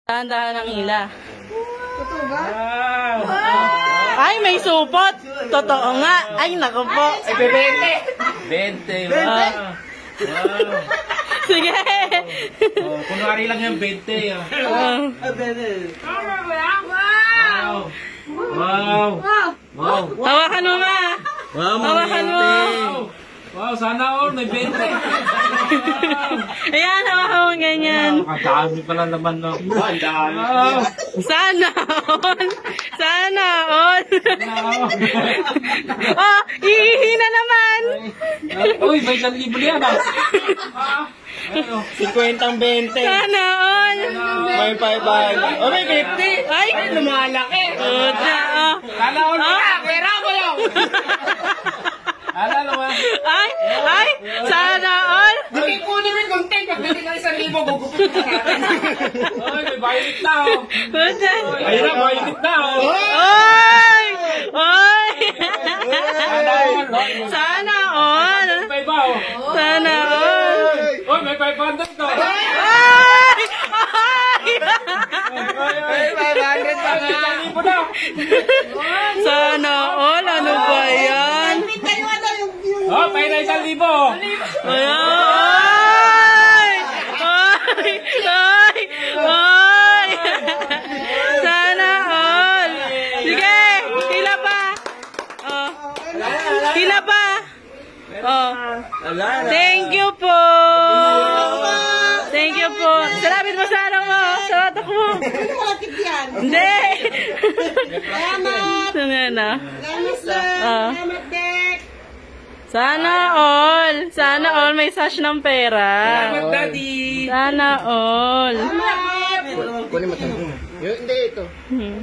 Dahan-dahan ng hila. Totoo ba? Ay, may supot. Totoo nga. Ay, naku po. Ay, 20. 20. Wow. Sige. Oh, kunwari lang yung 20. Ah, 20. Wow. Wow. Hawakan mo, ma. Wow, Hawakan mo. Wow, sana all may 20. Ayan, hawakan mo ganyan. Kadami pala naman, no? Wow. Sana all. Sana all. Oh, iihi na naman. Uy, may 1,000 yan, ah. 50 ang 20. Sana all. May 500. Oh, may 50. Ay, lumalaki. puta. Oh. Sana all. Pera mo yun. Alala mo. Ay, sana all. Hindi po namin content. Pag hindi ka 1,000, gugupit ka natin. Ay, may violet na, oh. Puta. Ayun na, violet na, oh. Oy! Oy! Sana all. Sana all. May ba, oh. Sana all. Uy, may 500 to. Ay! Ay, 500 pa na. 1,000 na. Sana all. Ano ba yan? Oh, pay na 1,000. Ay! Ay! Ay! Ay! Sana all. Sige! Hila pa! Oh. Hila pa! Oh. Thank you po! Thank you po! Salapit mo sa ano mo! Sa batok mo! Hindi! Salamat! Sana na. Salamat, sir! Ah. Salamat, Dek! Sana all! Sana all may sash ng pera! Salamat, Daddy. Sana all! Salamat! Kunin mo ito. Hindi, ito. Hmm.